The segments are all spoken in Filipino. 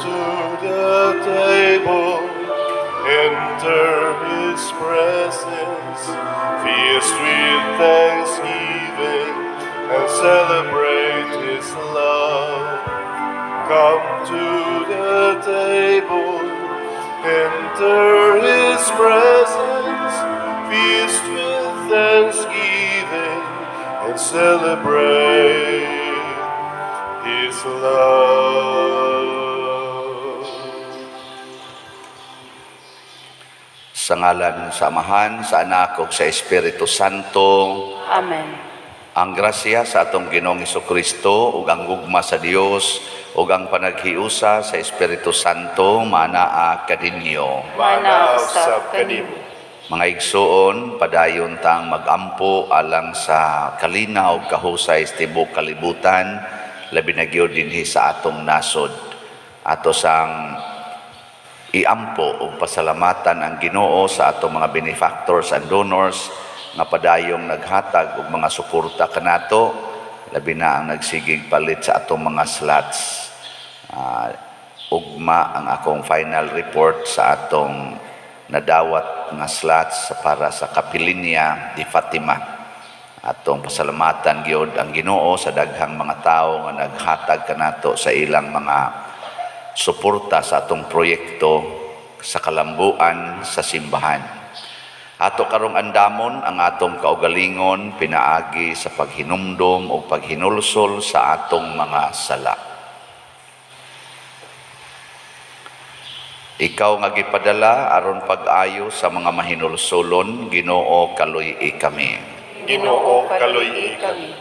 to the table, enter his presence, feast with thanksgiving, and celebrate his love. Come to the table, enter his presence, feast with thanksgiving, and celebrate his love. Sa ngalan sa Amahan, sa Anak ug sa Espiritu Santo. Amen. Ang grasya sa atong Ginoong Hesukristo ug ang gugma sa Dios ug ang panaghiusa sa Espiritu Santo manaa kadinyo. Manaw sa kanimo. Mga igsuon, padayon tang magampo alang sa kalinaw ug kahusay sa tibuok kalibutan, labi na gyud dinhi sa atong nasod. Ato sang iampo ug pasalamatan ang Ginoo sa atong mga benefactors and donors nga padayong naghatag og mga suporta kanato, labi na ang nagsigig palit sa atong mga slots. Ugma ang akong final report sa atong nadawat nga slots para sa Kapilinya di Fatima. Atong pasalamatan gyud ang Ginoo sa daghang mga tawo nga naghatag kanato sa ilang mga suporta sa atong proyekto sa kalambuan sa simbahan. Ato karong andamon ang atong kaugalingon pinaagi sa paghinumdom o paghinulsol sa atong mga sala. Ikaw nga gipadala aron pag-ayo sa mga mahinulsolon, Ginoo kaluy-i kami. Ginoo kaluy-i kami.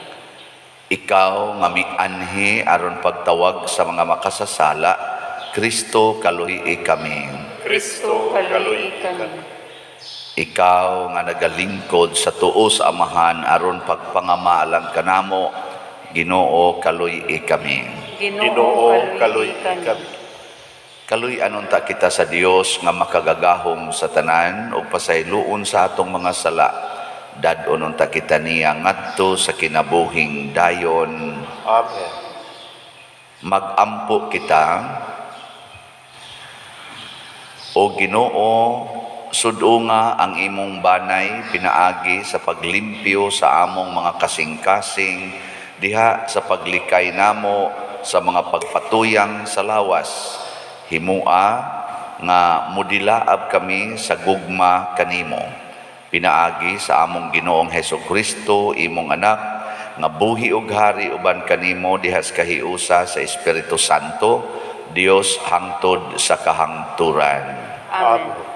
Ikaw nga mianhi aron pagtawag sa mga makasasala, Kristo kaluy-i kami. Kristo kaluy-i kami. Ikaw nga nagalingkod sa tuo sa Amahan aron pagpangamalang kanamo, Ginoo kaluy-i kami. Ginoo kaluy-i kami. Kaluy-anon ta kita sa Dios nga makagagahom sa tanan ug pasayloon sa atong mga sala. Dad-onon ta kita niya ngadto sa kinabuhing dayon. Amen. Magampo kita, o Ginoo, sudo nga ang imong banay pinaagi sa paglimpyo sa among mga kasing-kasing diha sa paglikay namo sa mga pagpatuyang sa lawas. Himua nga mudilaab kami sa gugma kanimo. Pinaagi sa among Ginoong Hesukristo, imong anak, nga buhi ug hari uban kanimo diha sa kahiusa sa Espiritu Santo, Dios hangtod sa kahangturan. Amen.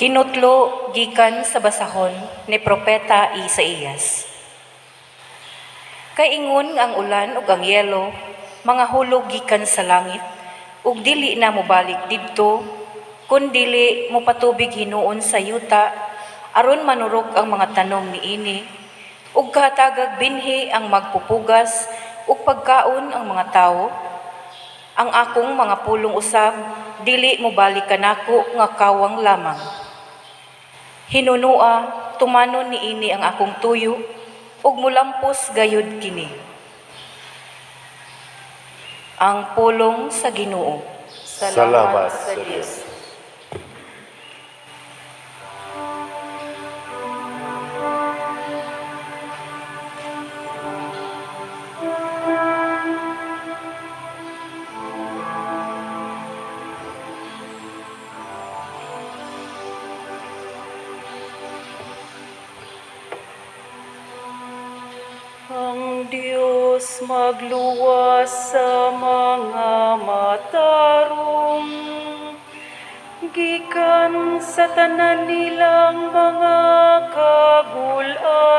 Kinutlo gikan sa basahon ni Propeta Isaías. Kaingon ang ulan ug ang yelo, mga hulog gikan sa langit, ug dili na mobalik didto, kun dili mo patubig hinuon sa yuta, aron manurok ang mga tanom niini, ug kahatagag binhi ang magpupugas, ug pagkaon ang mga tawo. Ang akong mga pulong usab, dili mobalik kanako nga kawang lamang. Hinunua, tumanon niini ang akong tuyo, ug mulampos gayud kini. Ang pulong sa Ginoo. Salamat sa Diyos. Ang Diyos magluwas sa mga matarong, gikan sa tanan nilang mga kagulanan.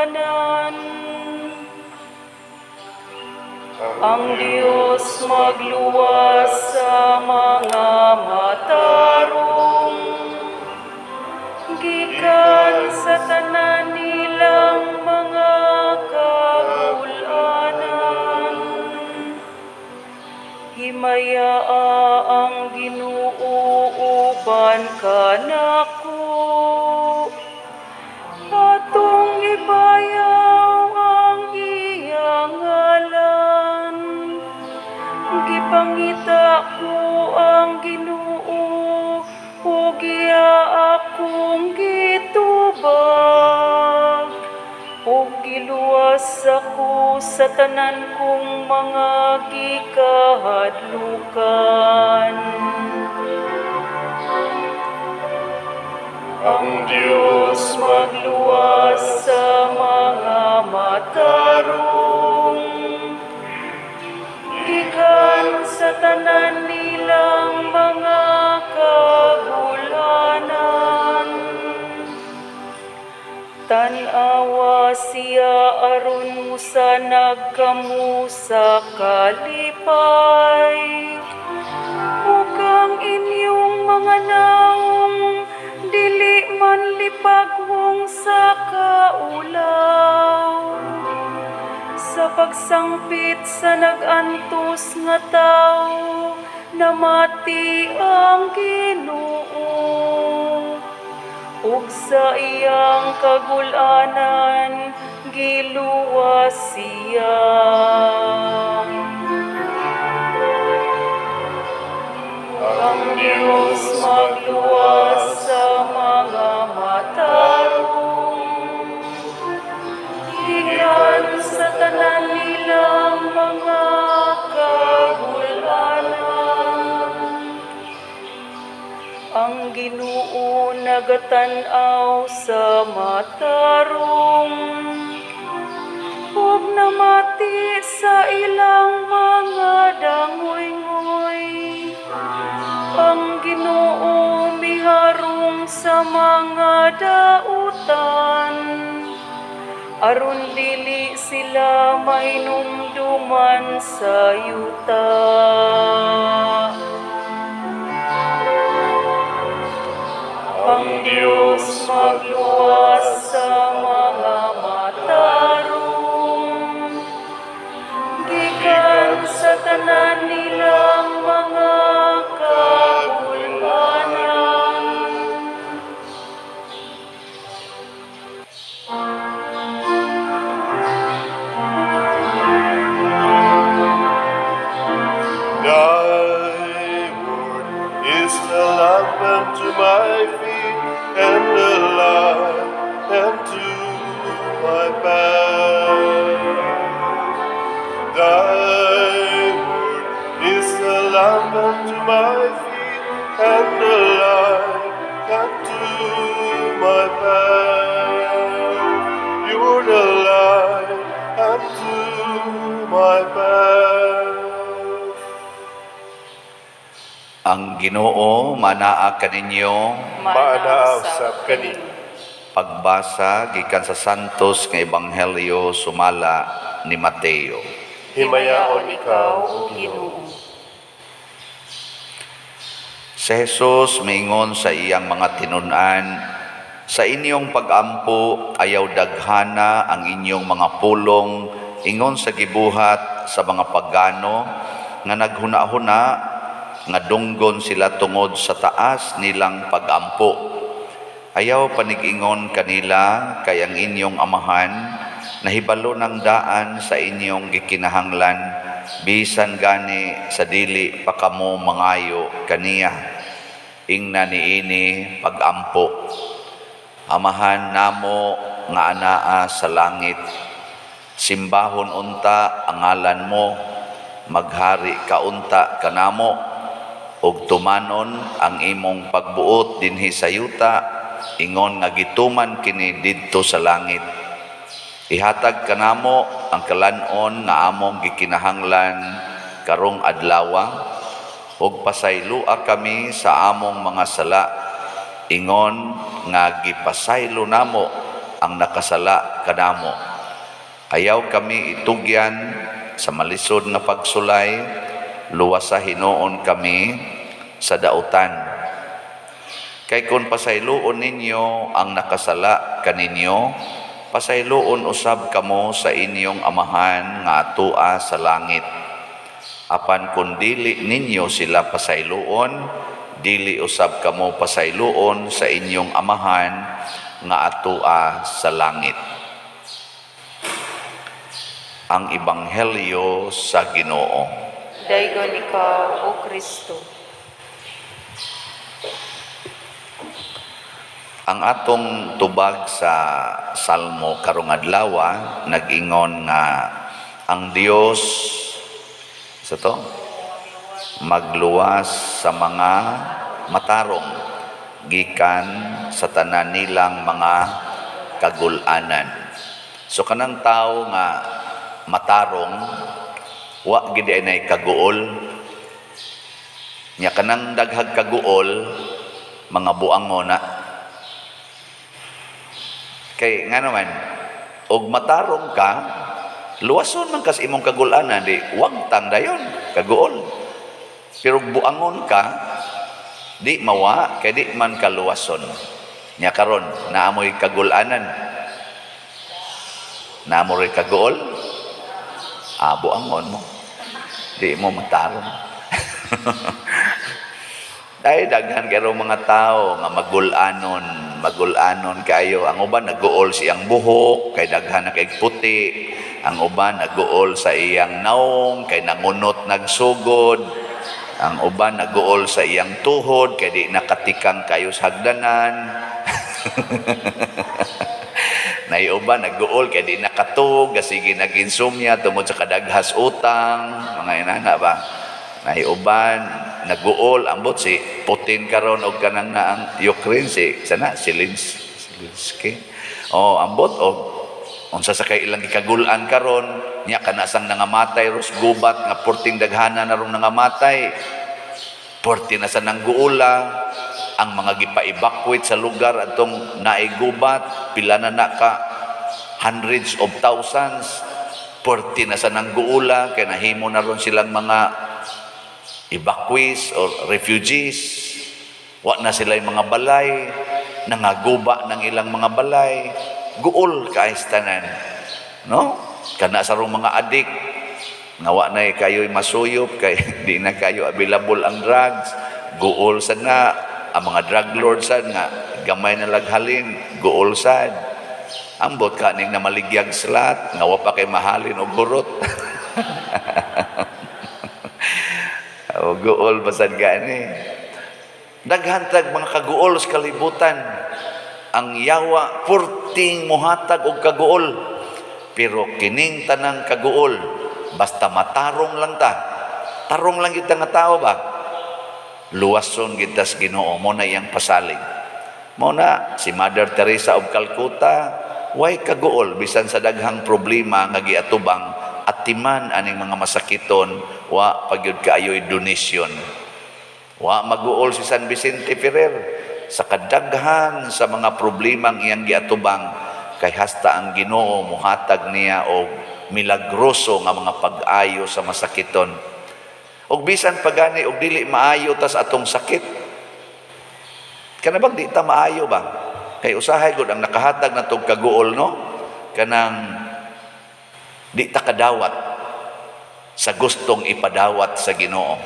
Ang Diyos magluwas sa mga matarong, gikan sa tanan nilang mga kagulanan. Himayaa ang Ginoo uban kanako, ako sa tanan kong mga gikahadlukan. Ang Diyos Magluwas sa mga matarong, gikan sa tanan nilang mga kagulanan. Tanawa siya aron mo sa nagkamu sa kalipay. Mukhang inyong mga naong dili man lipagwong sa kaulaw. Sa pagsangpit sa nagantos nga tao, namati ang Ginoo. Ug sa iyang kagulanan, giluwas siya. Ang Diyos magluwas sa mga matarong, gikan sa tanan nilang mga kagulanan. Ang Ginoo nagatan-aw sa matarong, ug namati sa ilang mga dangoy-ngoy. Ang Ginoo miharong sa mga dautan, aron dili sila mainumduman sa yuta. Ang Diyos magluwas sa mga matarong, gikan sa tanan nilang mga kagulanan. Thy word is the lamp unto my feet, and the light unto my path. Thy word is the lamp unto my feet, and the light unto my path. You're the light unto my path. Ang Ginoo manaa kaninyo. Manausap kanimo. Pagbasa gikan sa santos nga ebanghelyo sumala ni Mateo. Himayaon ikaw, O Ginoo. Si Jesus maingon sa iyang mga tinun-an, sa inyong pag-ampo ayaw daghana ang inyong mga pulong ingon sa gibuhat sa mga pagano nga naghuna-huna nga dunggon sila tungod sa taas nilang pag-ampo. Ayaw panig-ingon kanila kay ang inyong amahan nahibalo ng daan sa inyong gikinahanglan bisan gani sa dili pa kamo mangayo kaniya. Ingna niini pag-ampo. Amahan namo nga anaa sa langit, simbahon unta ang ngalan mo, maghari ka unta kanamo, ug tumanon ang imong pagbuot dinhi sa yuta, ingon nga gituman kini didto sa langit. Ihatag kanamo ang kalanon nga among gikinahanglan karong adlaw, ug pasaylua kami sa among mga sala, ingon nga gipasaylo namo ang nakasala kanamo. Ayaw kami itugyan sa malisod nga pagsulay, luwas sa hinuon kami sa dautan. Kay kung pasayloon ninyo ang nakasala kaninyo, pasayloon usab kamo sa inyong amahan nga atua sa langit. Apan kung dili ninyo sila pasayloon, dili usab kamo pasayloon sa inyong amahan nga atua sa langit. Ang Ebanghelyo sa Ginoo. Daygon ikaw, O Kristo. Ang atong tubag sa Salmo karong adlaw nag-ingon nga ang Dios sa to magluwas sa mga matarong gikan sa tanan nilang mga kagul-anan. So kanang tao nga matarong wa gid ay kaguol nya kanang daghag kaguol mga buangon na. Kay nga naman, og matarong ka, luwason man kas imong kagulanan, di wagtang dayon, kaguol. Pero buangon ka, di mawa, kay di man kaluwason. Nya karon, naamoy kagulanan. Naamoy kaguol, buangon mo. Di mo matarong. Dahil daghan kayo mga tao nga magulanon kayo. Ang uban naguol siyang buhok, kay daghan na kay puti. Ang uban naguol sa iyang naong, kay nangunot nagsugod. Ang uban naguol sa iyang tuhod, kay di nakatikang kayo sa hagdanan. Naiuban naguol, kay di nakatug, sige nag-insomnia, tungod sa kadaghas utang. Mga inana ba? Naiuban naguol ambot si Putin karon og kanang naang Ukraine si Zelensky ambot og unsa sa kay ilang gikagulan karon nya kanasang nangamatay ros gubat nga porting daghana na rong nangamatay porti na sa nangguula ang mga gipa-evacuate sa lugar atong naay gubat pila na ka hundreds of thousands porti na sa nangguula kay nahimo na ron silang mga evacuees or refugees. Wa na sila yung mga balay, nangaguba ng ilang mga balay, guol kaistanan. No? Kana sa rong mga adik, nga wa na kayo'y masuyop, kay di na kayo available ang drugs, guol sad na, ang mga drug lords sad nga, gamay na laghalin, guol sad. Ambot ka ning na maligyag slat, nga wa pa kay mahalin og hurot. O guol basad gani. Daghantag mga kaguol sa kalibutan. Ang yawa purting muhatag og kaguol. Pero kining tanang kaguol basta matarong lang ta. Tarong lang kita nga tao ba? Luwason kita sa Ginoo mo na iyang pasalig. Mo na si Mother Teresa of Calcutta, way kaguol bisan sa daghang problema nga giatubang at timan aning mga masakiton wa pagyud kaayoy donation. Wa maguol si San Vicente Ferrer sa kadaghan sa mga problemang iyang giatubang kay hasta ang Ginoo muhatag niya og milagroso nga mga pag-ayo sa masakiton. Og bisan pagani og dili maayo tas atong sakit. Kana bang di ta maayo ba? Kay usahay gud ang nakahatag natong kaguol no kanang di ta kadawat sa gustong ipadawat sa Ginoo.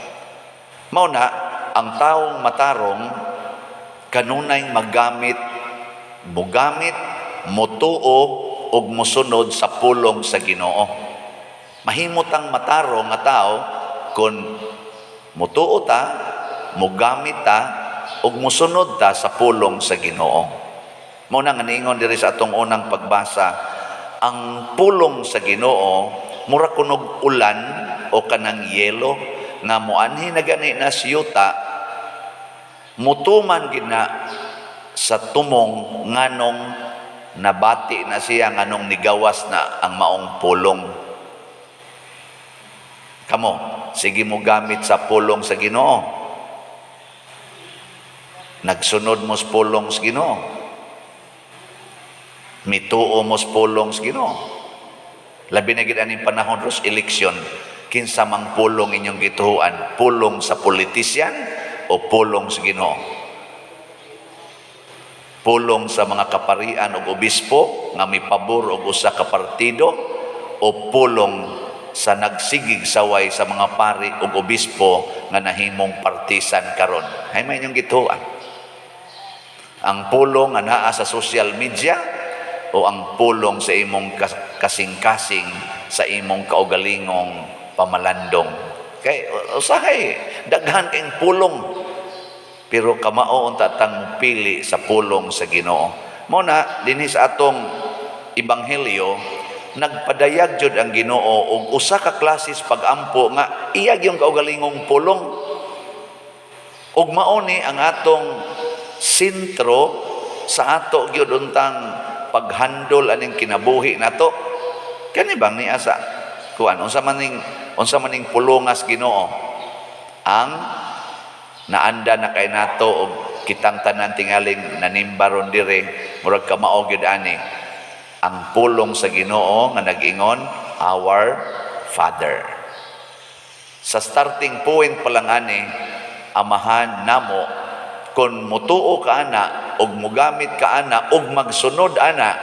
Mao na ang taong matarong kanunay mugamit, motuo ug mosunod sa pulong sa Ginoo. Mahimot ang matarong nga tao kun motuo ta, mugamit ta ug mosunod ta sa pulong sa Ginoo. Mao na nga niingon diri sa atong unang pagbasa, ang pulong sa Ginoo mura kunog ulan o kanang yelo nga moanhi na gani na siyuta mutuman gid na sa tumong nganong nabati na siya nganong nigawas na ang maong pulong. Kamo sige mo gamit sa pulong sa Ginoo. Nagsunod mo sa pulong sa Ginoo. Mituo mo sa pulong sa Ginoo. Labi na gid aning panahon ros eleksyon, kinsa mang pulong inyong gituhuan, pulong sa politisyan o pulong sa Ginoo? Pulong sa mga kaparian o obispo nga mipabor og usa ka partido o pulong sa nagsigig saway sa mga pari o obispo nga nahimong partisan karon? Hay may inyong gituhuan. Ang pulong nga naa sa social media o ang pulong sa imong kasing-kasing sa imong kaugalingong pamalandong. Kay usahay daghan kayong pulong pero kamao unta tang pili sa pulong sa Ginoo. Mao na dinhi sa atong ebanghelyo nagpadayag jud ang Ginoo og usa ka klases pag-ampo nga iyag yung kaugalingong pulong. Ug mao ni ang atong sentro sa ato gyud untang paghandol aning kinabuhi nato. Kani bang ni asa kuan unsa maning pulongas Ginoo ang naanda na kay nato og kitang tanan tingaling nanimbaron dire murag kamao gyud ani ang pulong sa Ginoo nga nag-ingon our Father. Sa starting point pa lang ani amahan namo kun mutuo ka ana og mugamit ka ana og magsunod ana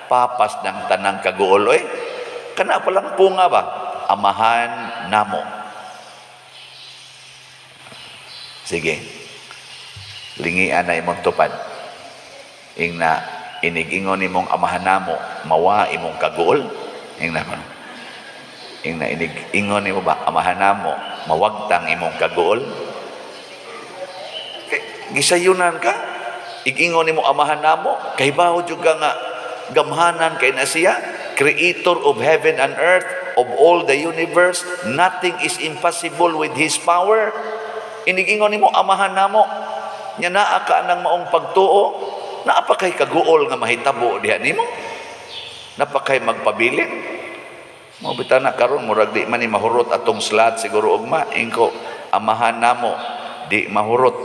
papas ng tanang kaguol oy kana pa lang punga ba amahan namo. Sige lingian na imong tupad ingna inig-ingon nimong amahan namo mawa imong kaguol ingna inig-ingon nimo ba amahan namo mawagtang imong kaguol gisayunan ka igingon nimo amahan namo kay bawo jud nga gamhanan kay na siya creator of heaven and earth of all the universe nothing is impossible with his power. Inig-ingon nimo amahan namo nya naa ka nang maong pagtuo naa pa kay kaguol nga mahitabo diha nimo napakay magpabilin mo bitana karon murag di man ni mahurot atong slot siguro ugma ingko amahan namo di mahurot.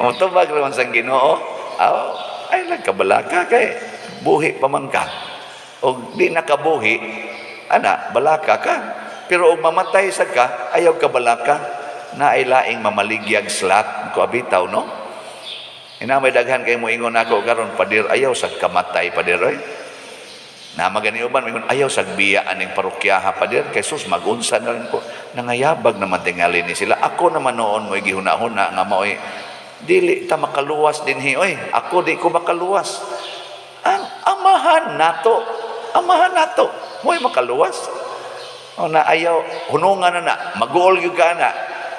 Mutubag naman sa Ginoo ay nagkabalaka kay buhi pa man ka o di nakabuhi ana balaka ka pero og mamatay sad ka ayaw ka balaka na ay laing mamaligyag slat ko abitaw no ina may daghan kay mo ingon ako karon padir ayaw sad kamatay padir oy na magani uban mingon ayaw sad biya aning parokyaha padir kay sus magunsa na rin ko nangayabag naman tingali ni sila ako naman noon mo gihuna-huna nga maoy dili ta makaluwas dinhi oy ako di ko makaluwas ang amahan nato mo'y makaluwas o na ayaw hunungan na mag-uol yung ka na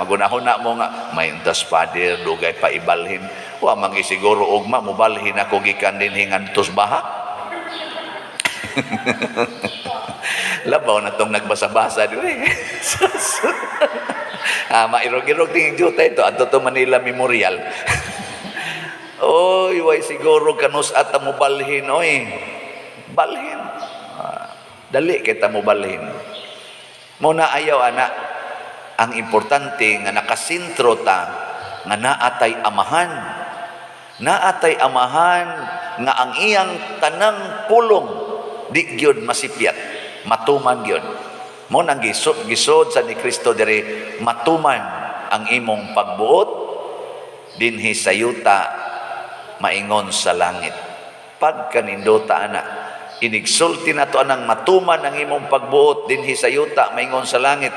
magunahuna mo nga may untas padir dugay pa ibalhin wa mangi siguro ugma mubalhin ako gikan din hingantos baha. Labaw na tong nagbasa-basa dire. Mairog-irog ting juta ito adto to Manila Memorial. Oy way siguro kanus ata mo balhin oy balhin dali kita mo balhin mo na ayaw ana ang importante nga nakasintro ta nga naatay amahan nga ang iyang tanang pulong di gyud masipyat matuman gyud mo nang gisod sa ni Kristo diri matuman ang imong pagbuot dinhi sa yuta maingon sa langit pagkanindota ana inigsulti na to anang matuman ang imong pagbuot dinhi sa yuta maingon sa langit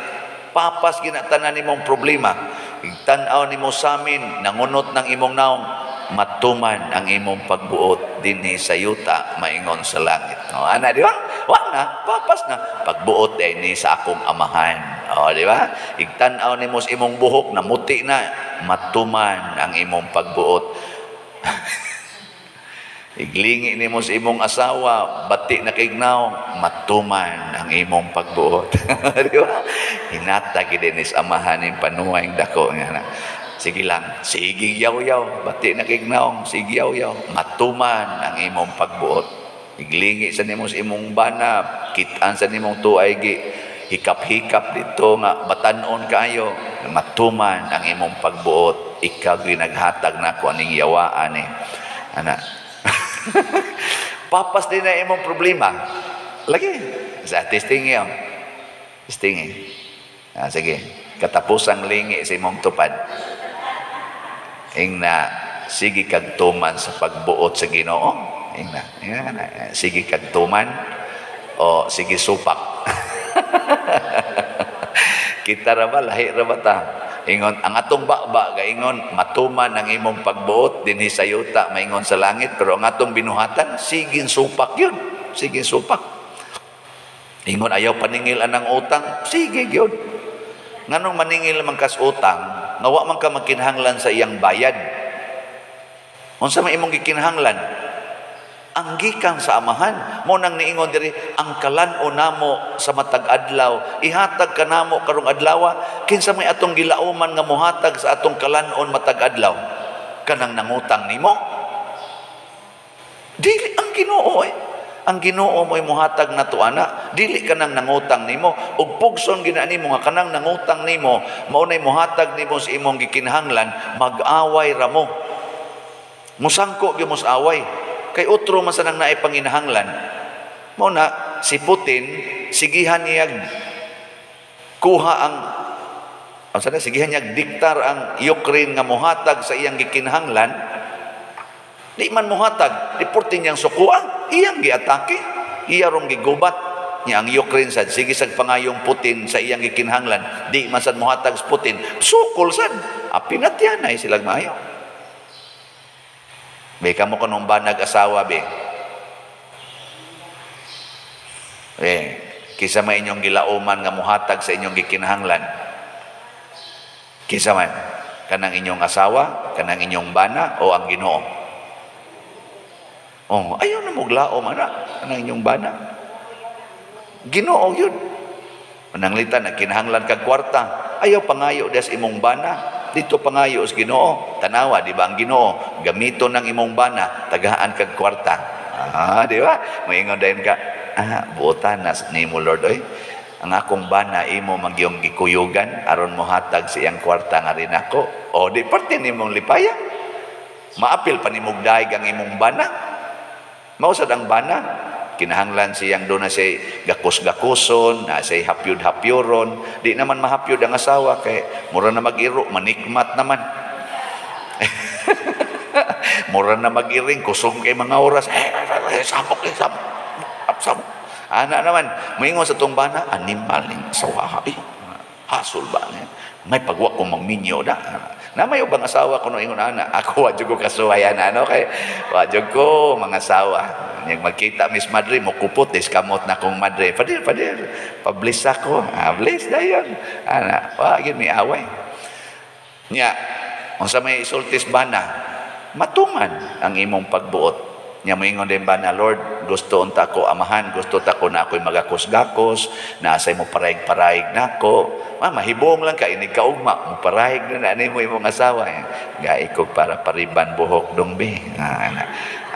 papas ginatanan nimong problema igtan-aw nimo sa amin nangunot ng imong naong matuman ang imong pagbuot dinhi sa yuta maingon sa langit ana di ba wa na papas na pagbuot ay ni sa akong amahan di ba igtan-aw nimo sa imong buhok namuti na matuman ang imong pagbuot. Iglingi nimo sa imong asawa bati na kaignaw matuman ang imong pagbuot. Di ba hinata gid ni amahan ning panuway dako nga sige lang sige yaw-yaw bati na kaignaw sige yaw-yaw matuman ang imong pagbuot. Iglingi sa nimo sa imong bana kit-an sa nimong tuay gi hikap-hikap dito nga batan-on kayo matuman ang imong pagbuot ikaw ginaghatag nako aning yawaan ana. Papas din na imong problema lagi sa testing yun sige katapusang lingi sa imong tupad ingna sige kag tuman sa pagbuot sa Ginoo ingna sige kag tuman o sige supak. Kita ra ba lahi ra ba ta ingon ang atong baba gaingon matuman ang imong pagbuot dinhi sa yuta maingon sa langit pero ang atong binuhatan sigin supak yun ingon ayaw paningil anang utang sige gyud Nganong maningil man kas utang, nga wa man ka makinahanglan sa iyang bayad. Unsa may imong gikinahanglan? Ang gikan sa amahan. Mo nang niingon diri, ang kalan-o namo sa matag adlaw, ihatag kanamo karong adlaw. Kinsa may atong gilauman nga mohatag sa atong kalan-on matag adlaw? Kanang nangutang nimo? Dili ang Ginoo Ang Ginoo mo'y muhatag na to ana, dili ka nang nangutang nimo. Ug pugson gina nimo nga kanang nangutang nimo, mao nay muhatag nimo sa imong gikinahanglan, mag-away ra mo. Musangko gyud mo sa away. Kay utro man sa nang naay panginahanglan. Mao na si Putin sigihan niya kuha ang sigihan niya diktar ang Ukraine nga muhatag sa iyang gikinahanglan. Di man muhatag, reportin niyang sukuan, iyang giatake, iya rong gigubat niya ang Ukraine sad, sige sad pangayong Putin sa iyang gikinahanglan, di man sad muhatag sa Putin, sukol sad, apinatyan ay silang maayo. Be, kamo kanong banag asawa, be. Kisa man inyong gilauman nga muhatag sa inyong gikinahanglan. Kisa man, kanang inyong asawa, kanang inyong bana, o ang Ginoo. Oh, ayaw na muglaom ana ang inyong bana. Ginoo yun. Mananglitan na kinahanglan kag kwarta. Ayaw pangayo des imong bana. Dito pangayo sa Ginoo. Tanawa, di ba ang Ginoo? Gamito ng imong bana, tagaan kag kwarta. Di ba? Moingon dayon ka, buotan na nimo Lord oy. Ang akong bana imo magyong gikuyugan aron mohatag sa iyang kwarta nga rin ako. O di parte nimong lipaya. Maapil pa nimong daig ang imong bana. Mausad ang bana, kinahanglan siyang doon na siya gakus-gakuson, na siya hapyod-hapyoron. Di naman mahapyod ang asawa, kay mura na mag-iro, manikmat naman. Mura na mag-iring, kusong kay mga oras, sabok. Ana naman, maingon sa itong bana, animal ng sawaha. Hasol ba? May pagwa kong magminyo na. Na may ubang asawa ko no ingon ana, ako wadyo ko kasuwayan kay wadyo ko mga asawa. Yang magkita Miss Madre mo kupot is kamot na kong Madre. Padir pablis ako. Bless dayon. Ana, wa gyud mi away. Nya, unsa may isultis bana, matuman ang imong pagbuot. Nya moingon din bana, Lord, gusto unta ko amahan, gusto ta ko na ako'y magakos-gakos, na asay mo paraig-paraig nako. Mahibong lang ka, inig kaugma, mo paraig na mo imong asawa. Gaikog para pariban buhok dungbi.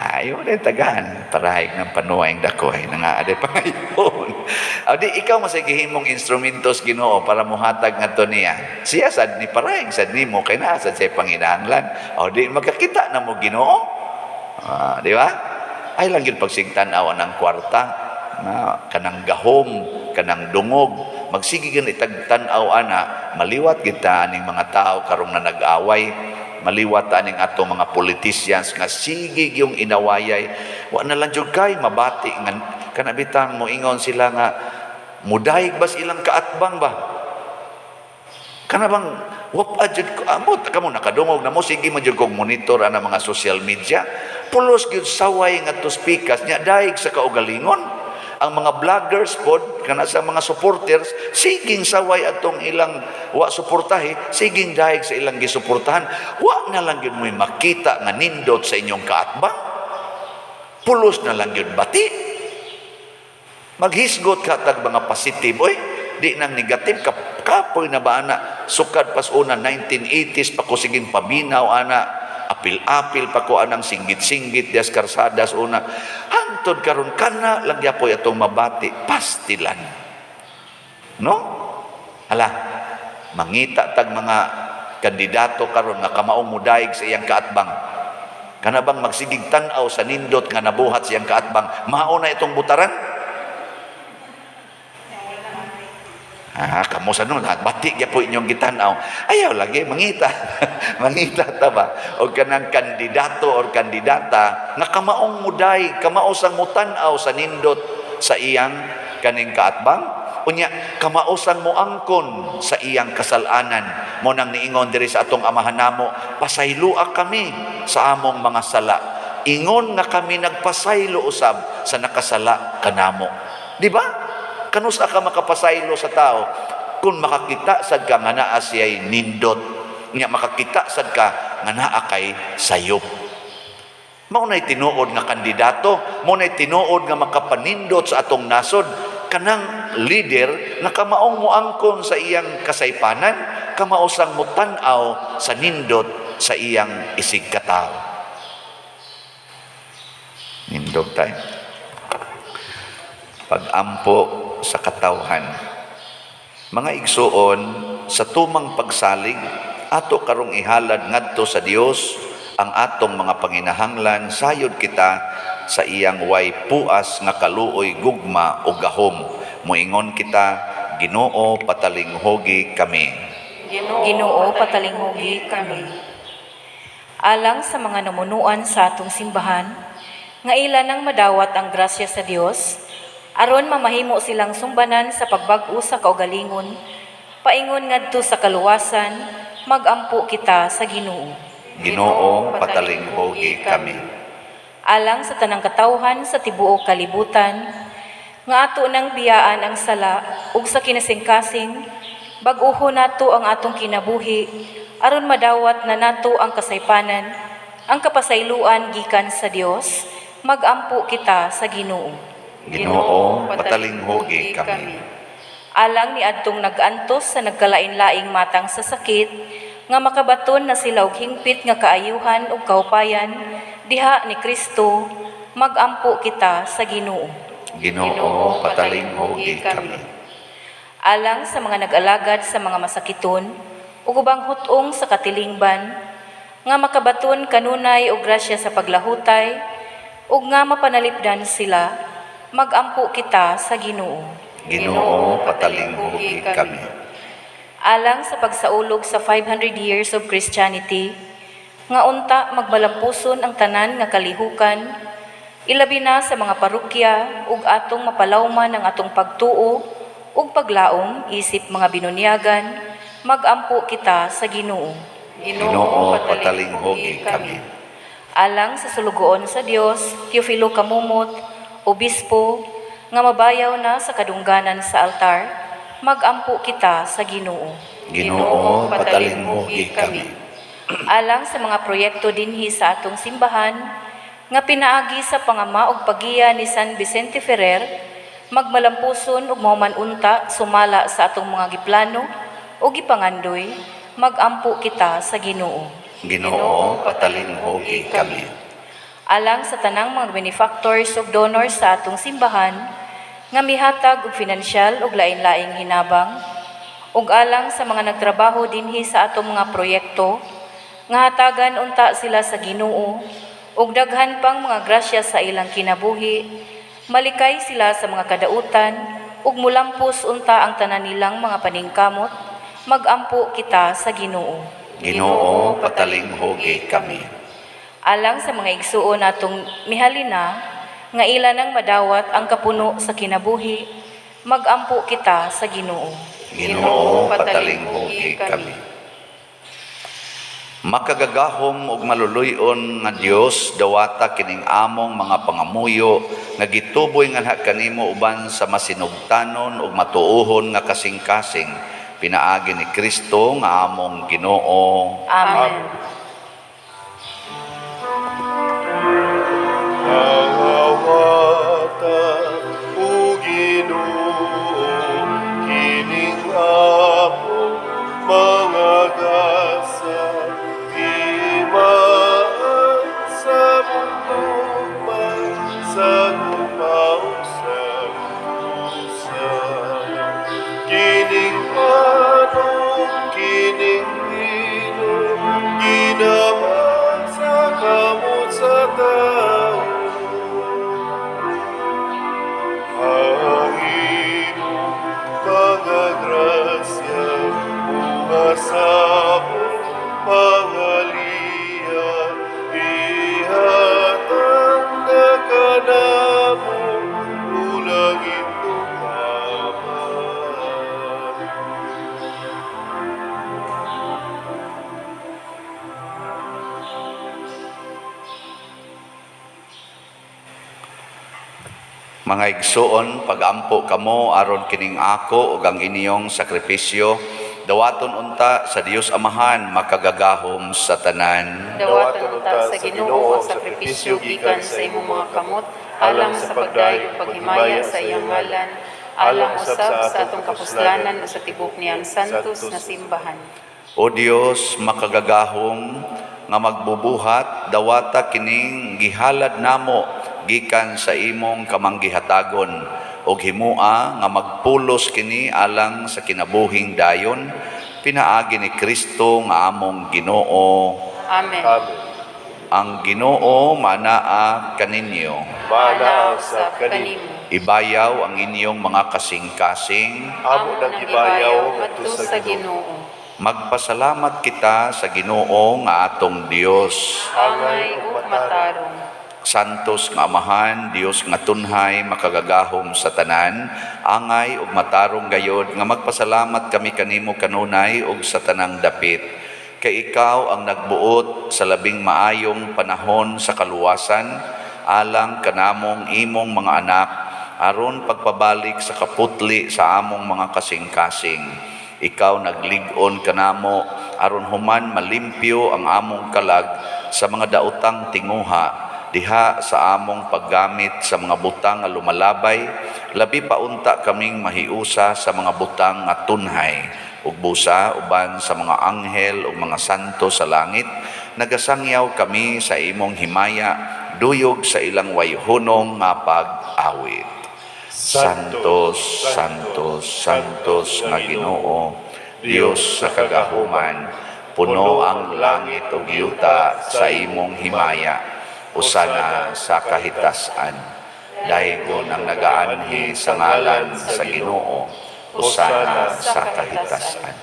Ayaw na tagaan, paraig ng panuwang dako. Nangaade pangayon. Di ikaw masagihimong instrumentos Ginoo para muhatag nga to niya. Siya sad ni paraig, sad ni mo, kay naasad siya panginahanglan. Di magkakita na mo Ginoo. Di ba? Ay lang yun pagsigtanaw ng kwarta, kanang gahom, kanang dungog, magsigigan itagtanaw ana, maliwat kita aning mga tao karong na nag-away, maliwat aning ato mga politicians nga sigig yung inawayay, wa na lang jud kay mabati nga kanabitang mo ingon sila nga mudayeg bas ilang kaatbang ba? Kanabang wap ajud ko amot kamo nakadungog na mo sige man jud kog monitor ana mga social media. Pulos gyud saway nga to speakers nya daig sa kaugalingon. Ang mga vloggers pod kana sa mga supporters siging saway atong ilang wa suportahi, siging daig sa ilang gisuportahan. Wa na lang gyud mo'y makita nga nindot sa inyong kaatbang. Pulos na lang gyud bati. Maghisgot ka tag mga positive oy. Di nang negative kapoy na ba ana sukad pas una 1980s pa ko siging paminaw ana apil-apil pa ko anang singgit-singgit des karsadas una hantod karon kana lang yapoy atong mabati pastilan no hala mangita tag mga kandidato karon nga kamaong mudaig sa iyang kaatbang kana bang magsigig tan-aw sa nindot nga nabuhat sa iyang kaatbang mao na itong butaran. Kamu sa nun, batik ya po inyong gitanaw. Ayaw lagi, mangita. Mangita ta ba? O kanang kandidato o kandidata, nga kamaong muday, kamaosang mutanaw sa nindot sa iyang kaning kaatbang. Unya, kamaosang mo angkon sa iyang kasalanan. Mo nang niingon diri sa atong amahan namo, pasaylua kami sa among mga sala. Ingon nga kami nagpasaylo usab sa nakasala kanamo. Di ba? Kanusa ka makapasaylo sa tao kung makakita sad ka nga naa siya'y nindot, nga makakita sad ka nga naa kay sayop. Mao na'y tinuod nga kandidato, mao na'y tinuod nga makapanindot sa atong nasod, kanang leader na kamaong moangkon sa iyang kasaypanan, kamausang mutan-aw sa nindot sa iyang isig katao. Nindot tayo. Pag-ampo sa katawhan. Mga igsuon, sa tumang pagsalig, ato karong ihalad ngadto sa Dios ang atong mga panginahanglan, sayod kita sa iyang way puas nga kaluoy gugma o gahom. Moingon kita, Ginoo patalinghogi kami. Ginoo patalinghogi kami. Alang sa mga namunuan sa atong simbahan, nga ilan ang madawat ang grasya sa Dios, aron mamahimo silang sumbanan sa pagbag-o sa kaugalingon, paingon ngadto sa kaluwasan, magampo kita sa Ginoo. Ginoo patalinghogi kami. Alang sa tanang katawhan sa tibuok kalibutan, nga ato nang biyaan ang sala ug sa kinasingkasing, bag-uho nato ang atong kinabuhi, aron madawat na nato ang kasaypanan, ang kapasayloan gikan sa Dios, magampo kita sa Ginoo. Ginoo patalinghogi kami. Alang ni adtong nag-antos sa nagkalain-laing matang sa sakit, nga makabaton na sila og hingpit nga kaayuhan ug kaupayan diha ni Kristo, magampo kita sa Ginoo. Ginoo patalinghogi kami. Alang sa mga nag-alagad sa mga masakiton ug ubang hutong sa katilingban, nga makabaton kanunay og grasya sa paglahutay ug nga mapanalipdan sila, magampo kita sa Ginoo. Ginoo patalinghogi kami. Alang sa pagsaulog sa 500 years of Christianity, nga unta magmalampuson ang tanan nga kalihukan, ilabi na sa mga parokya ug atong mapalawman ang atong pagtuo ug paglaom isip mga binunyagan, magampo kita sa Ginoo. Ginoo patalinghogi kami. Alang sa sulugoon sa Dios, Teofilo Kamumot, obispo, nga mabayaw na sa kadungganan sa altar, magampo kita sa Ginoo. Ginoo patalinghogi kami. Alang sa mga proyekto dinhi sa atong simbahan, nga pinaagi sa pangama ug pagiya ni San Vicente Ferrer, magmalampuson ug mahumanunta sumala sa atong mga giplano o gipangandoy, magampo kita sa Ginoo. Ginoo patalinghogi kami. Alang sa tanang mga benefactors ug donors sa atong simbahan, nga mihatag og finansyal ug lain-laing hinabang, ug alang sa mga nagtrabaho dinhi sa atong mga proyekto, nga hatagan unta sila sa Ginoo, ug daghan pang mga grasya sa ilang kinabuhi, malikay sila sa mga kadautan, ug mulampos unta ang tanan nilang mga paningkamot, magampo kita sa Ginoo. Ginoo patalinghogi kami. Alang sa mga igsuon natong mihalina, nga ilan ang madawat ang kapuno sa kinabuhi, magampo kita sa Ginoo. Ginoo patalinghogi kami. Makagagahom ug maluluyon nga Dios, dawata kining among mga pangamuyo nga gituboy nga kanimo uban sa masinugtanon ug matuohon nga kasing-kasing, pinaagi ni Kristo nga among Ginoo. Amen. Awata o Ginoo, kining among mga gasa, timaan sa mundo man sa lupaw sa pusa. Kining anong, kining inom, ginaman sa kamot sa tao. Mga grasya, umasabong pangaliya, ihatang na kanamo, ulang itong aman. Mga igsuon, pagampo kamo aron kining ako ug ang inyong sakripisyo, dawaton unta sa Dios Amahan makagagahom sa tanan. Dawaton unta sa Ginoo ang sakripisyo gikan sa imong mga kamot, alang sa pagdayo ug paghimaya sa iyang ngalan, alang usab sa atong kapuslanan o sa tibok niyang santos nga simbahan. O Dios, makagagahom nga magbubuhat, dawata kining gihalad namo gikan sa imong kamanggihatagon ug himua nga magpulos kini alang sa kinabuhing dayon, pinaagi ni Kristo nga among Ginoo. Amen. Amen. Ang Ginoo manaa kaninyo. Mana sa kanimo. Ibayaw ang inyong mga kasing-kasing. Amo nang gibayaw ngadto sa Ginoo. Magpasalamat kita sa Ginoo nga atong Dios. Angay ug matarong. Santos nga Amahan, Dios nga tunhay, makagagahom sa tanan, angay ug matarong gayod nga magpasalamat kami kanimo kanunay ug sa tanang dapit. Kay ikaw ang nagbuot sa labing maayong panahon sa kaluwasan, alang kanamong imong mga anak, aron pagpabalik sa kaputli sa among mga kasing-kasing. Ikaw naglig-on kanamo aron human malimpyo ang among kalag sa mga daotang tinguha, diha sa among paggamit sa mga butang nga lumalabay, labi pa unta kaming mahiusa sa mga butang nga tunhay, ug busa uban sa mga anghel ug mga santo sa langit, nagasangyaw kami sa imong himaya, duyog sa ilang wayhunong nga pag-awit. Santos, Santos, Santos nga Ginoo, Dios sa kagahuman, puno ang langit ug yuta sa imong himaya. Usana sa kahitasan, dahigon ang nagaanhi sa ngalan sa Ginoo. Usana sa kahitasan.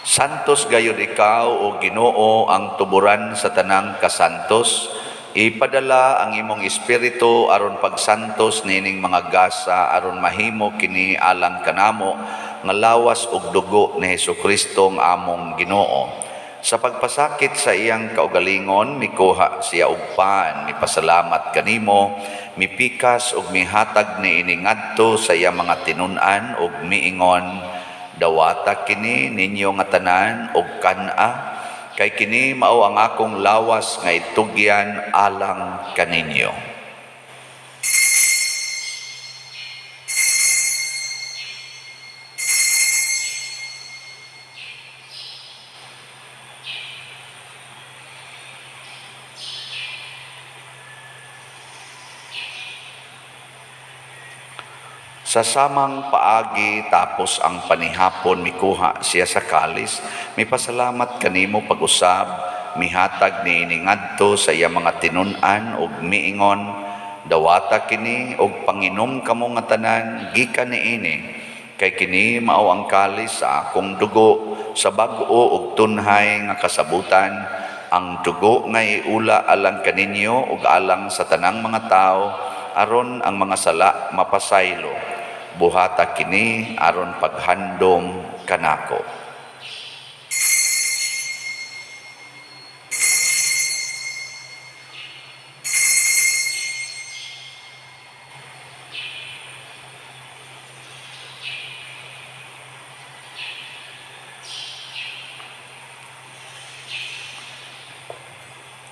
Santos gayud ikaw o Ginoo ang tuburan sa tanang kasantos. Ipadala ang imong espiritu aron pagsantos nining mga gasa aron mahimo kini alang kanamo nga lawas ug dugo ni Hesukristo ang among Ginoo. Sa pagpasakit sa iyang kaugalingon, mikuha siya og paan, mipasalamat kanimo, mipikas ug mihatag ni iningadto sa iyang mga tinun-an ug miingon, dawata kini ninyo nga tanan ug kana, kay kini mao ang akong lawas nga itugyan alang kaninyo. Sa samang paagi tapos ang panihapon mikuha siya sa kalis, mipasalamat kanimo pag-usab, mihatag ni iningadto sa iya mga tinun-an ug miingon, dawata kini og panginom kamo nga tanan gikan niini, kay kini mao ang kalis sa akong dugo sa bag-o ug tunhay nga kasabutan, ang dugo nga iula alang kaninyo ug alang sa tanang mga tao, aron ang mga sala mapasaylo. Buhata kini aron paghandom kanako.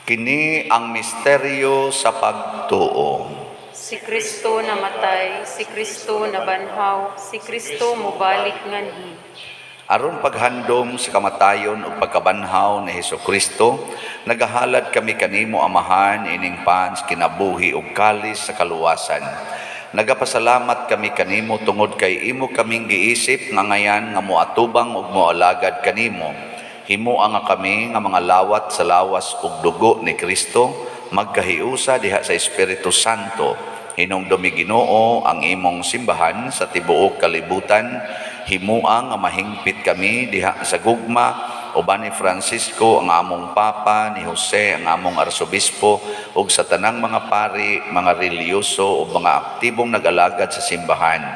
Kini ang misteryo sa pagtuo. Si Kristo namatay, si Kristo nabanhaw, si Kristo mubalik nganhi. Aron paghandom sa kamatayon ug pagkabanhaw ni Hesukristo, nagahalad kami kanimo Amahan ining pans kinabuhi ug kalis sa kaluwasan. Nagapasalamat kami kanimo tungod kay imo kaming giisip nga ngayan nga moatubang ug moalagad kanimo. Himo nga kami nga mga lawat sa lawas ug dugo ni Kristo, magkahiusa diha sa Espiritu Santo. Hinumdumi Ginoo ang imong simbahan sa tibuok kalibutan, himua nga mahingpit kami diha sa gugma, uban ni Francisco ang among Papa, ni Jose ang among Arsobispo, ug sa tanang mga pari, mga reliyoso o mga aktibong nag-alagad sa simbahan.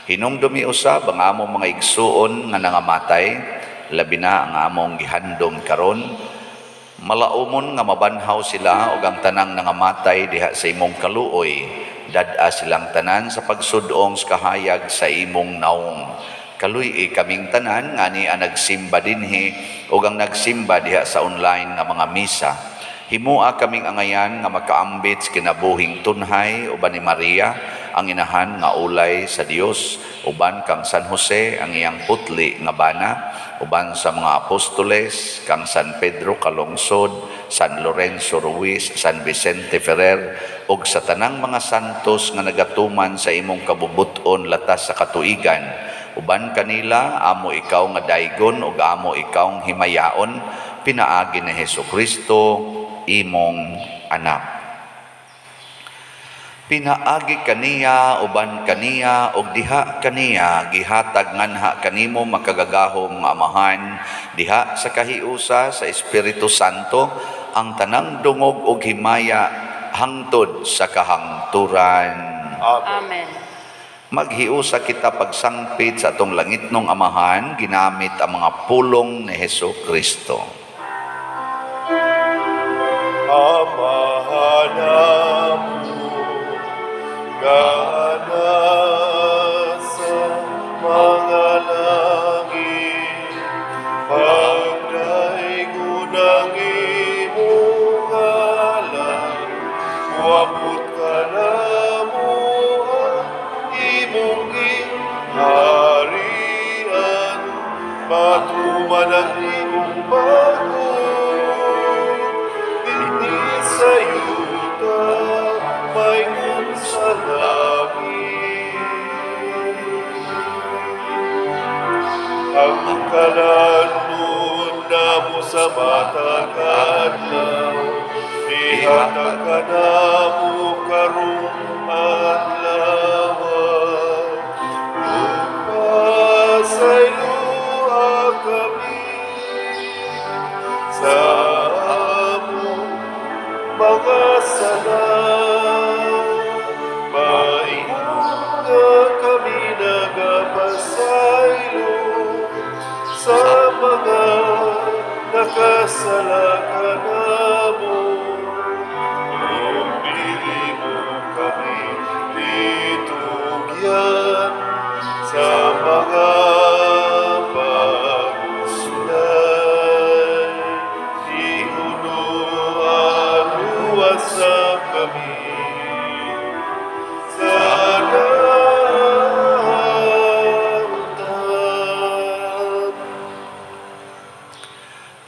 Hinumdumi usab ang among mga igsuon nga nangamatay, labi na ang among gihandom karon, Malaumon nga mabanhaw sila ug ang tanang nangamatay diha sa imong kaluoy. Dad-a silang tanan sa pagsudong sa kahayag sa imong naong. Kaluy kaming tanan nga ni ang nagsimba dinhi ug ang nagsimba diha sa online nga mga misa. Himua kaming angayan nga makaambit sa kinabuhing tunhay uban ni Maria, ang inahan nga ulay sa Dios, uban kang San Jose ang iyang putli nga bana, uban sa mga apostoles kang San Pedro Calungsod, San Lorenzo Ruiz, San Vicente Ferrer, ug sa tanang mga santos nga nagatuman sa imong kabubuton latas sa katuigan. Uban kanila, amo ikaw nga daygon ug amo ikaw himayaon, pinaagi ni Hesukristo, imong anak. Pinaagi kaniya, uban kaniya, ug diha kaniya, gihatag nganha kanimo makagagahom nga amahan, diha sa kahiusa sa Espiritu Santo, ang tanang dungog ug himaya, hangtod sa kahangturan. Amen. Maghiusa kita pagsangpit sa atong langitnong amahan, ginamit ang mga pulong ni Hesukristo. Amahanamu gana sa mga langit, pagdaigo ng imong ngalan, wapot ka na mo ang imong harian, matuman ang imong bago. Sa yuta may sa langit. Ang kalanun na mo sa matag-adlaw, ihatag ka na mo karong adlawan. Upasay luha kami sa mga sala, maingat kami nagapasaylo sa mga nakasala ka namo. Iyong dili mo kami ditugyan sa mga pagsulay. Sa kami sa lautan.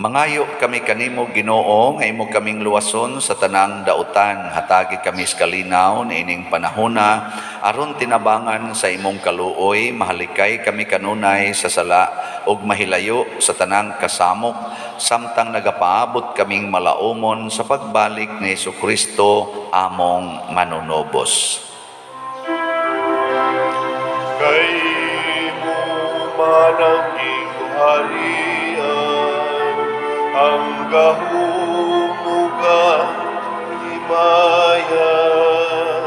Mangayo kami kanimo Ginoo nga imo kaming luwason sa tanang dautan, hatagi kami sa kalinaw na ining panahona aron tinabangan sa imong kaluoy, mahalikay kami kanunay sa sala ug mahilayo sa tanang kasamok, samtang nagapaabot kaming malaumon sa pagbalik ni Hesukristo among manunobos. Kay mo mananging harian, ang gahumugang himayan,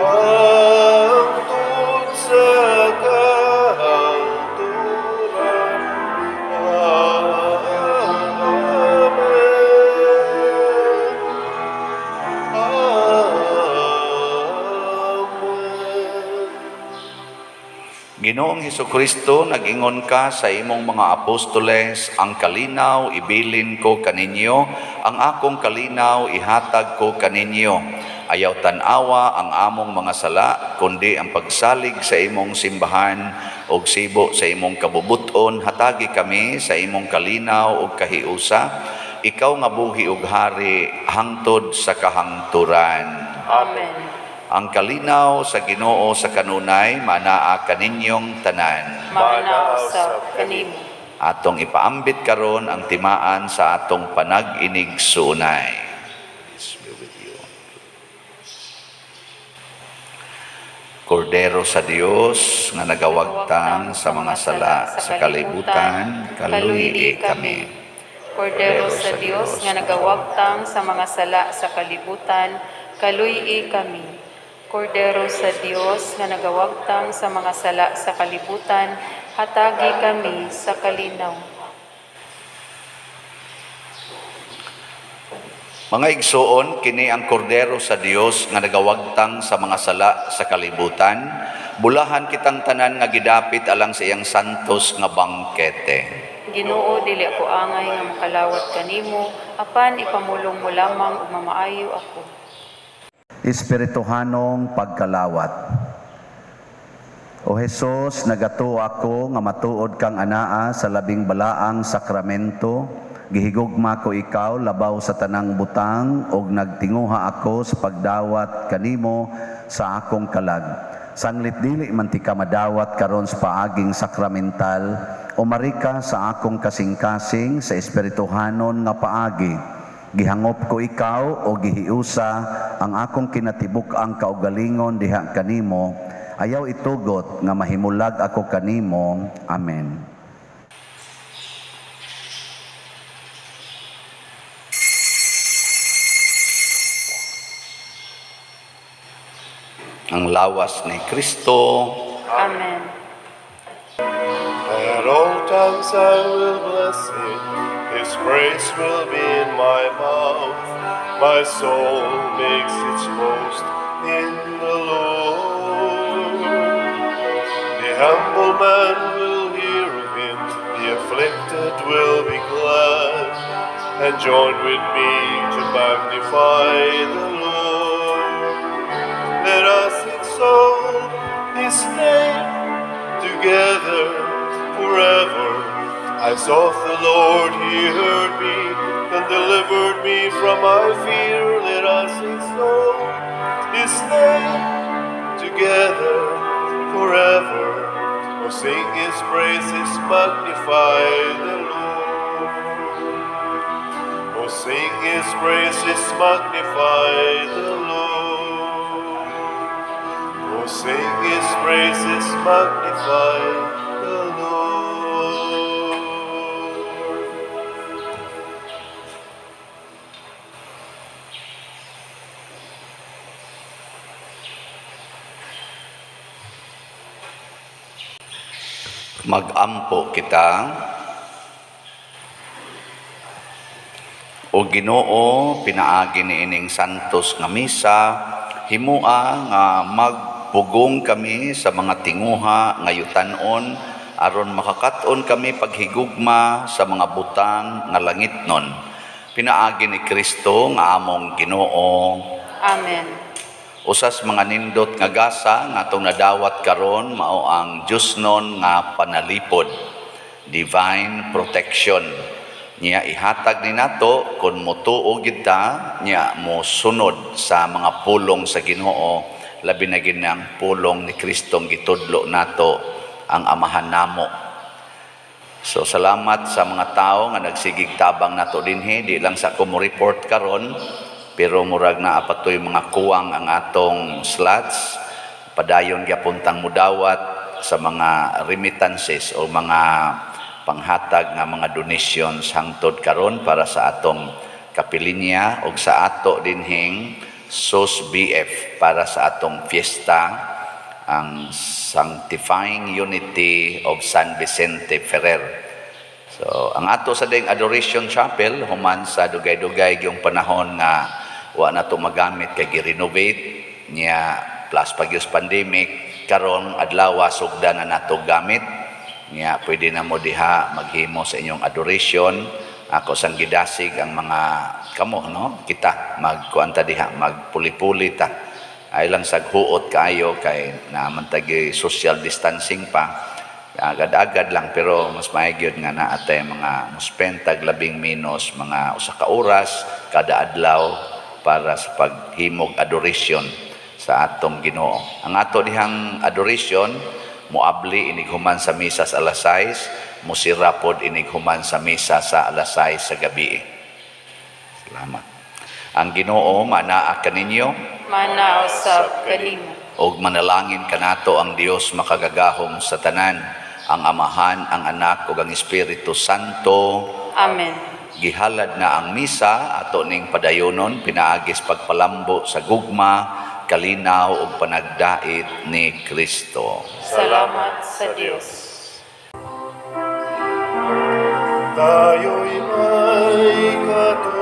hangtod sa kahangturan. Ginoong Hesukristo, nag-ingon ka sa imong mga apostoles, ang kalinaw ibilin ko kaninyo, ang akong kalinaw ihatag ko kaninyo. Ayaw tanawa ang among mga sala, kundi ang pagsalig sa imong simbahan ug sibo sa imong kabubuton, hatagi kami sa imong kalinaw ug kahiusa. Ikaw nga buhi ug hari hangtod sa kahangturan. Amen. Ang kalinaw sa Ginoo sa kanunay, manaa kaninyong tanan. Manaw sa kanimo. Atong ipaambit karon ang timaan sa atong panag-inig suunay. Peace be with you. Kordero sa Dios nga nagawagtang sa mga sala sa kalibutan, kaluyi kami. Kordero sa Dios nga nagawagtang sa mga sala sa kalibutan, kaluyi kami. Kordero sa Dios nga nagawagtang sa mga sala sa kalibutan, hatagi kami sa kalinaw. Mga igsoon, kini ang kordero sa Dios nga nagawagtang sa mga sala sa kalibutan. Bulahan kitang tanan nga gidapit alang sa iyang santos nga bangkete. Ginoo, dili ako angay nga makalawat kanimo, apan ipamulong mo lamang ug mamaayo ako. Espirituhanong pagkalawat. O Jesus, nagato ako nga matuod kang anaa sa labing balaang sakramento. Gihigugma ko ikaw labaw sa tanang butang og nagtinguha ako sa pagdawat kanimo sa akong kalag. Sanglit dili man ti ka madawat karon sa paaging sakramental o marika sa akong kasing-kasing sa espirituhanon nga paagi. Gihangop ko ikaw o gihiusa ang akong kinatibuk-ang kaugalingon diha kanimo. Ayaw itugot nga mahimulag ako kanimo. Amen. Ang lawas ni Kristo. Amen. At all times I will bless Him, His praise will be in my mouth. My soul makes its boast in the Lord. The humble man will hear of Him, the afflicted will be glad, and join with me to magnify the Lord. Let us exalt His name together forever. I sought the Lord, He heard me, and delivered me from my fear. Let us exalt His name together forever. Oh, sing His praises, magnify the Lord. Oh, sing His praises, magnify the Lord. Oh, sing His praises, magnify the Lord. Mag-ampo kita. O Ginoo, pinaagi ni ining santos nga misa, himua nga magpugong kami sa mga tinguha nga yutanon aron makakaton kami paghigugma sa mga butang nga langitnon. Pinaagi ni Kristo nga among Ginoo. Amen. Usas mga nindot nga gasa nga atong nadawat karon mao ang Diosnon nga panalipod, divine protection. Niya ihatag ni nato kung motuo gid ta, niya mo sunod sa mga pulong sa Ginoo, labi na gid ang pulong ni Kristong gitudlo nato ang amahan namo. So salamat sa mga tao nga nagsigig tabang nato dinhi, di lang sa ko mo report karon, pero murag na apatoy mga kuwang ang atong slots, padayon gyapuntang mudawat sa mga remittances o mga panghatag nga mga donations hangtod karon para sa atong kapilinya o sa ato dinhing SOS BF para sa atong fiesta, ang Sanctifying Unity of San Vicente Ferrer. So ang ato sa ding Adoration Chapel human sa dugay-dugay yung panahon nga wa na to magamit kay gi-renovate niya plus pagyus pandemic, karon adlaw sugdan na nato gamit niya, pwede na mo diha maghimo sa inyong adoration. Ako sang gidasig ang mga kamo, no, kita magkuanta diha, magpuli-puli ta, ay lang saghuot kaayo kay naman tagi social distancing pa, agad-agad lang, pero mas maagyod nga na atay mga muspentag labing minus mga usa ka oras kada adlaw para sa paghimog adoration sa atong Ginoo. Ang ato dihang adoration muabli inighuman sa misa sa alas 6, musirapod inighuman sa misa sa alas 6 sa gabi. Salamat. Ang Ginoo manaa kaninyo, Manausap kanimo. og manalangin kanato ang Dios makagagahom sa tanan, ang Amahan, ang Anak ug ang Espiritu Santo. Amen. Gihalad na ang misa ato ning padayonon, pinaagis pagpalambo sa gugma, kalinaw ug panagdait ni Kristo. Salamat sa Dios. Tayo'y may katulad